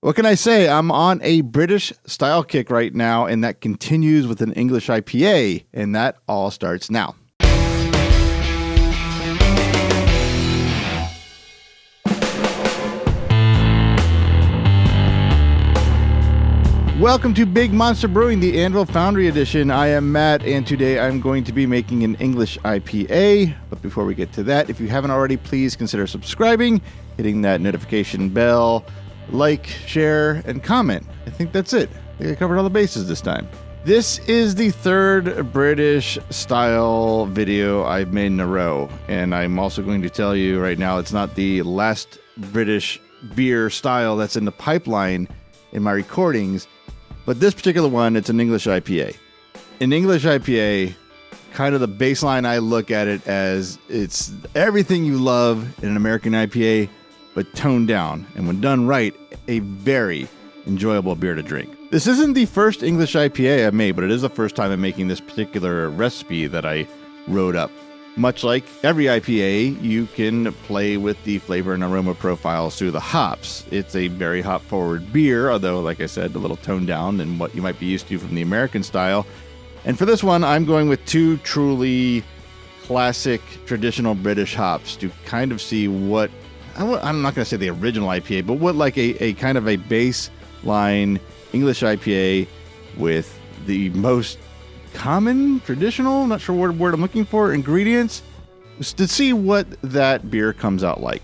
What can I say? I'm on a British style kick right now, and that continues with an English IPA, and that all starts now. Welcome to Big Monster Brewing, the Anvil Foundry edition. I am Matt, and today I'm going to be making an English IPA. But before we get to that, if you haven't already, please consider subscribing, hitting that notification bell, like, share, and comment. I think that's it. I think I covered all the bases this time. This is the third British style video I've made in a row. And I'm also going to tell you right now, it's not the last British beer style that's in the pipeline in my recordings. But this particular one, it's an English IPA. An English IPA, kind of the baseline, I look at it as it's everything you love in an American IPA, but toned down, and when done right, a very enjoyable beer to drink. This isn't the first English IPA I've made, but it is the first time I'm making this particular recipe that I wrote up. Much like every IPA, you can play with the flavor and aroma profiles through the hops. It's a very hop-forward beer, although, like I said, a little toned down than what you might be used to from the American style. And for this one, I'm going with two truly classic, traditional British hops to kind of see what, I'm not going to say the original IPA, but what like a kind of a baseline English IPA with the most common, traditional, not sure what word I'm looking for, ingredients, to see what that beer comes out like.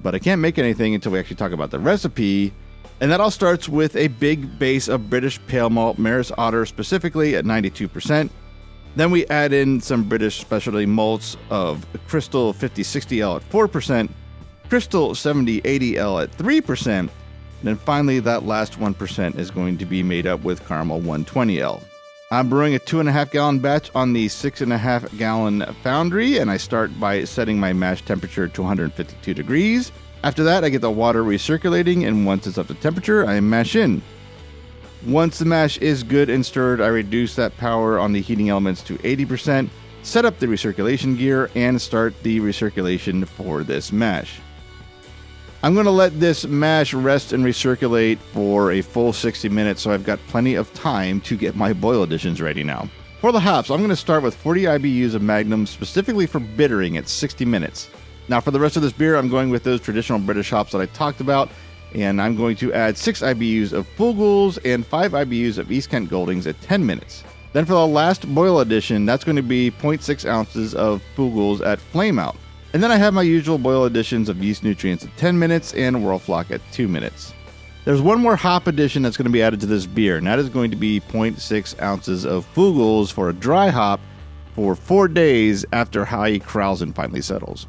But I can't make anything until we actually talk about the recipe. And that all starts with a big base of British pale malt, Maris Otter specifically at 92%. Then we add in some British specialty malts of Crystal 5060L at 4%, Crystal 7080L at 3%, and then finally that last 1% is going to be made up with Caramel 120L. I'm brewing a 2.5 gallon batch on the 6.5 gallon foundry, and I start by setting my mash temperature to 152 degrees. After that, I get the water recirculating, and once it's up to temperature, I mash in. Once the mash is good and stirred, I reduce that power on the heating elements to 80%, set up the recirculation gear, and start the recirculation for this mash. I'm going to let this mash rest and recirculate for a full 60 minutes, so I've got plenty of time to get my boil additions ready now. For the hops, I'm going to start with 40 IBUs of Magnum specifically for bittering at 60 minutes. Now for the rest of this beer, I'm going with those traditional British hops that I talked about, and I'm going to add 6 IBUs of Fugels and 5 IBUs of East Kent Goldings at 10 minutes. Then for the last boil addition, that's going to be 0.6 ounces of Fugels at flame out. And then I have my usual boil additions of yeast nutrients at 10 minutes and Whirlfloc at 2 minutes. There's one more hop addition that's going to be added to this beer, and that is going to be 0.6 ounces of Fugels for a dry hop for 4 days after high Krausen finally settles.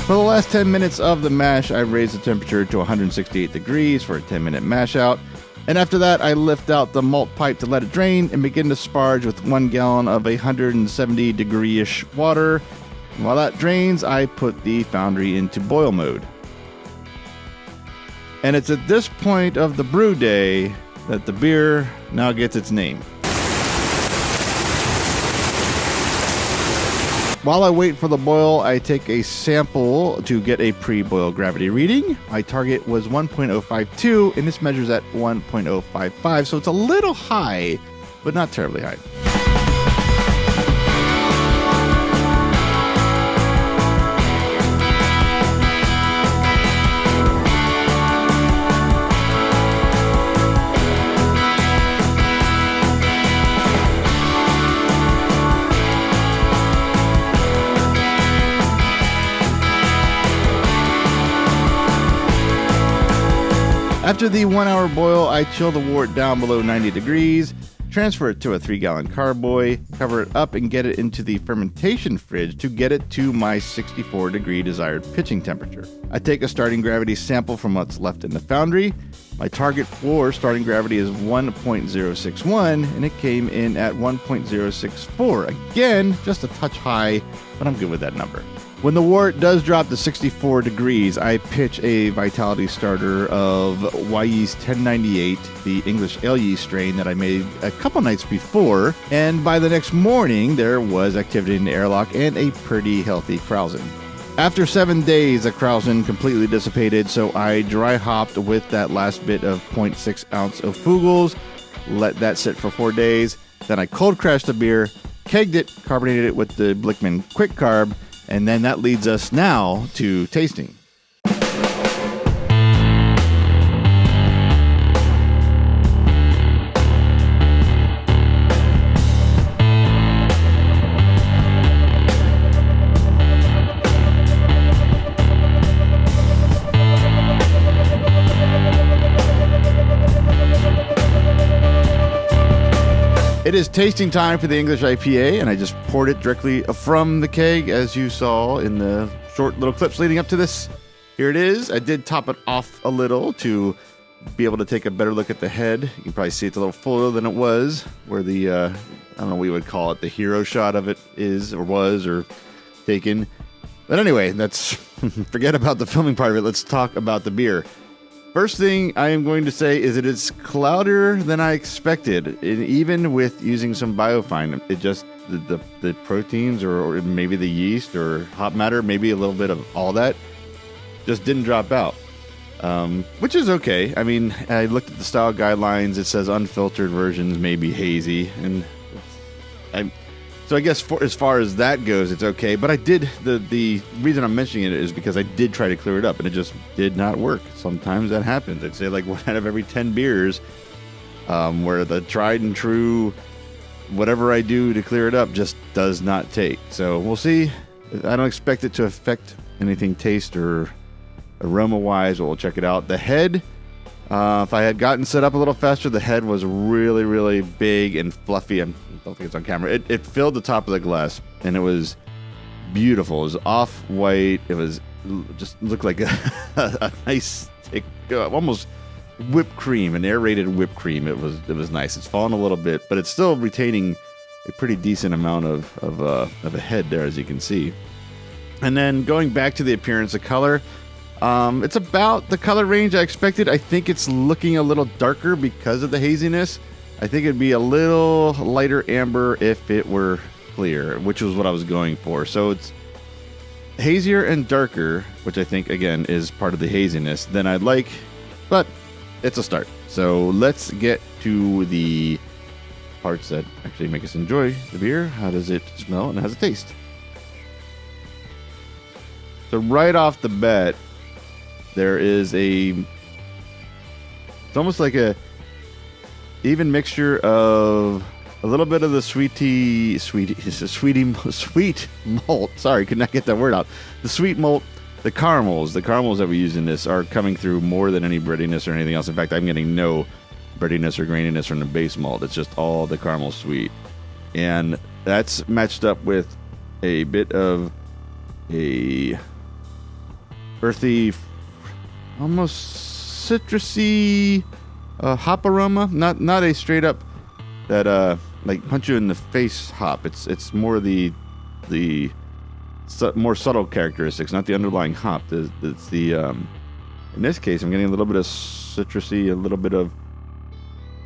For the last 10 minutes of the mash, I raise the temperature to 168 degrees for a 10-minute mash out. And after that, I lift out the malt pipe to let it drain and begin to sparge with 1 gallon of 170 degree-ish water. And while that drains, I put the foundry into boil mode. And it's at this point of the brew day that the beer now gets its name. While I wait for the boil, I take a sample to get a pre-boil gravity reading. My target was 1.052, and this measures at 1.055, so it's a little high, but not terribly high. After the 1 hour boil, I chill the wort down below 90 degrees, transfer it to a 3-gallon carboy, cover it up, and get it into the fermentation fridge to get it to my 64 degree desired pitching temperature. I take a starting gravity sample from what's left in the foundry, My target floor starting gravity is 1.061, and it came in at 1.064. Again, just a touch high, but I'm good with that number. When the wort does drop to 64 degrees, I pitch a vitality starter of yeast 1098, the English ale yeast strain that I made a couple nights before, and by the next morning, there was activity in the airlock and a pretty healthy krausen. After 7 days, the krausen completely dissipated, so I dry hopped with that last bit of 0.6 ounce of Fugels, let that sit for 4 days, then I cold crashed the beer, kegged it, carbonated it with the Blickman Quick Carb, and then that leads us now to tasting. It is tasting time for the English IPA, and I just poured it directly from the keg, as you saw in the short little clips leading up to this. Here it is. I did top it off a little to be able to take a better look at the head. You can probably see it's a little fuller than it was, where the, I don't know what you would call it, the hero shot of it is, or was, or taken. But anyway, let's forget about the filming part of it. Let's talk about the beer. First thing I am going to say is it is cloudier than I expected. And even with using some biofine, it just, the proteins or maybe the yeast or hop matter, maybe a little bit of all that, just didn't drop out, which is okay. I mean, I looked at the style guidelines. It says unfiltered versions may be hazy. And so I guess as far as that goes, it's okay. But I did, the reason I'm mentioning it is because I did try to clear it up, and it just did not work. Sometimes that happens. I'd say like 1 out of every 10 beers, where the tried and true, whatever I do to clear it up just does not take. So we'll see. I don't expect it to affect anything taste or aroma-wise, but we'll check it out. The head, if I had gotten set up a little faster, the head was really, really big and fluffy. I don't think it's on camera. It filled the top of the glass, and it was beautiful. It was off-white. It was just looked like a nice, thick, almost whipped cream, an aerated whipped cream. It was nice. It's fallen a little bit, but it's still retaining a pretty decent amount of a head there, as you can see. And then going back to the appearance, the color. It's about the color range I expected. I think it's looking a little darker because of the haziness. I think it'd be a little lighter amber if it were clear, which was what I was going for. So it's hazier and darker, which I think, again, is part of the haziness than I'd like, but it's a start. So let's get to the parts that actually make us enjoy the beer. How does it smell and how does it taste? So right off the bat, there is it's almost like a even mixture of a little bit of the sweet malt. Sorry, could not get that word out. The sweet malt, the caramels that we use in this are coming through more than any breadiness or anything else. In fact, I'm getting no breadiness or graininess from the base malt. It's just all the caramel sweet. And that's matched up with a bit of a earthy, almost citrusy hop aroma. Not a straight up that like punch you in the face hop. It's more the more subtle characteristics, not the underlying hop. It's the in this case, I'm getting a little bit of citrusy, a little bit of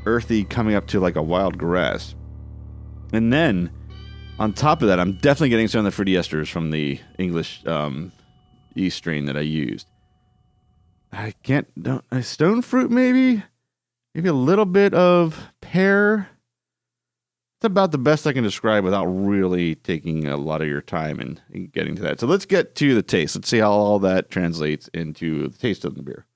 earthy coming up to like a wild grass. And then on top of that, I'm definitely getting some of the fruity esters from the English yeast strain that I used. Stone fruit maybe a little bit of pear. It's about the best I can describe without really taking a lot of your time and getting to that. So let's get to the taste. Let's see how all that translates into the taste of the beer.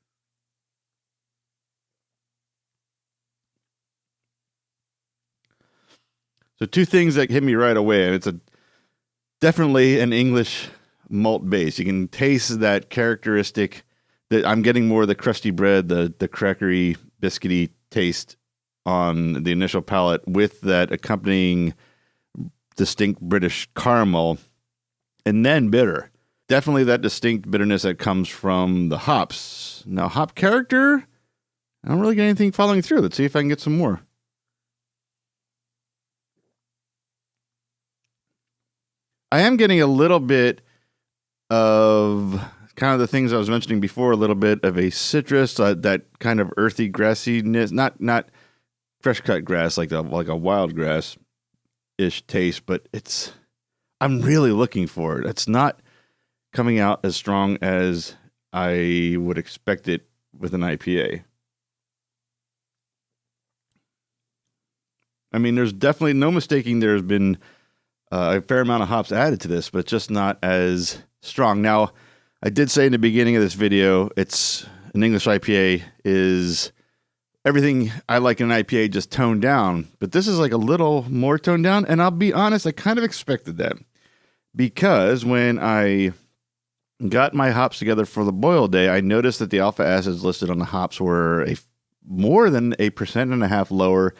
So two things that hit me right away, and it's definitely an English malt base. You can taste that characteristic that I'm getting more of the crusty bread, the crackery, biscuity taste on the initial palate with that accompanying distinct British caramel, and then bitter. Definitely that distinct bitterness that comes from the hops. Now, hop character, I don't really get anything following through. Let's see if I can get some more. I am getting a little bit of kind of the things I was mentioning before, a little bit of a citrus, that kind of earthy grassiness, not fresh cut grass like a wild grass-ish taste, but I'm really looking for it. It's not coming out as strong as I would expect it with an IPA. I mean, there's definitely no mistaking there's been a fair amount of hops added to this, but just not as strong. Now, I did say in the beginning of this video, it's an English IPA is everything I like in an IPA just toned down, but this is like a little more toned down, and I'll be honest, I kind of expected that, because when I got my hops together for the boil day, I noticed that the alpha acids listed on the hops were more than 1.5% lower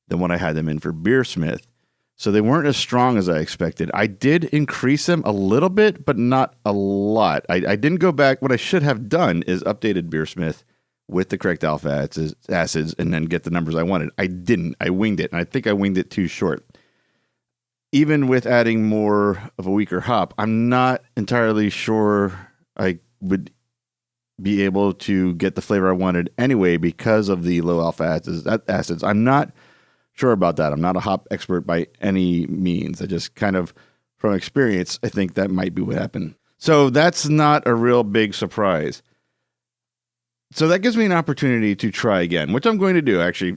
than what I had them in for Beersmith. So they weren't as strong as I expected. I did increase them a little bit, but not a lot. I didn't go back. What I should have done is updated Beersmith with the correct alpha acids and then get the numbers I wanted. I didn't. I winged it, and I think I winged it too short. Even with adding more of a weaker hop, I'm not entirely sure I would be able to get the flavor I wanted anyway because of the low alpha acids. I'm not sure about that. I'm not a hop expert by any means. I just kind of, from experience, I think that might be what happened. So that's not a real big surprise. So that gives me an opportunity to try again, which I'm going to do, actually.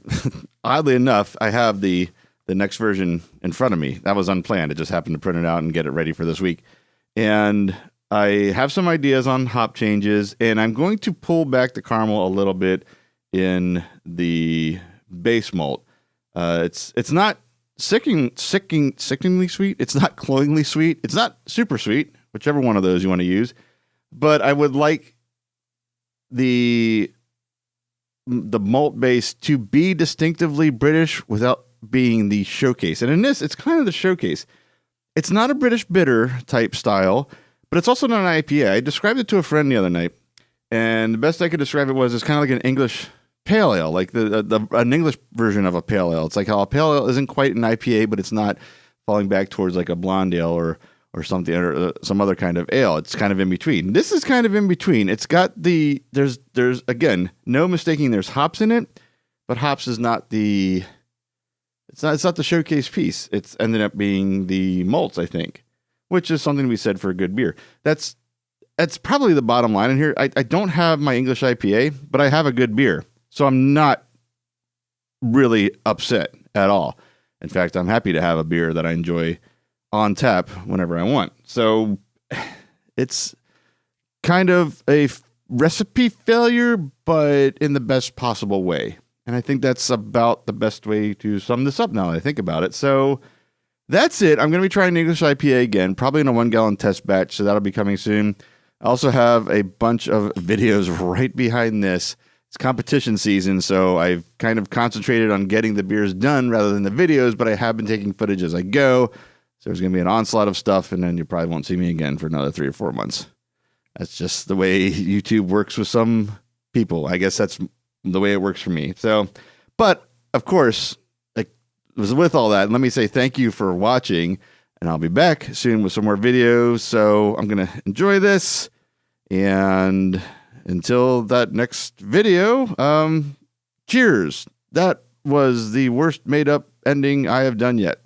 Oddly enough, I have the next version in front of me. That was unplanned. I just happened to print it out and get it ready for this week. And I have some ideas on hop changes, and I'm going to pull back the caramel a little bit in the base malt. It's not sickeningly sweet. It's not cloyingly sweet. It's not super sweet, whichever one of those you want to use. But I would like the malt base to be distinctively British without being the showcase. And in this, it's kind of the showcase. It's not a British bitter type style, but it's also not an IPA. I described it to a friend the other night, and the best I could describe it was it's kind of like an English pale ale, like an English version of a pale ale. It's like how a pale ale isn't quite an IPA, but it's not falling back towards like a blonde ale or something, or some other kind of ale. It's kind of in between. This is kind of in between. It's got there's again, no mistaking there's hops in it, but hops is not it's not the showcase piece. It's ended up being the malts, I think, which is something to be said for a good beer. That's probably the bottom line in here. I don't have my English IPA, but I have a good beer. So I'm not really upset at all. In fact, I'm happy to have a beer that I enjoy on tap whenever I want. So it's kind of a recipe failure, but in the best possible way. And I think that's about the best way to sum this up now that I think about it. So that's it. I'm going to be trying English IPA again, probably in a 1-gallon test batch. So that'll be coming soon. I also have a bunch of videos right behind this. It's competition season, so I've kind of concentrated on getting the beers done rather than the videos, but I have been taking footage as I go. So there's going to be an onslaught of stuff, and then you probably won't see me again for another 3 or 4 months. That's just the way YouTube works with some people. I guess that's the way it works for me. So, but of course, with all that, let me say thank you for watching, and I'll be back soon with some more videos. So I'm going to enjoy this, and until that next video, cheers. That was the worst made up ending I have done yet.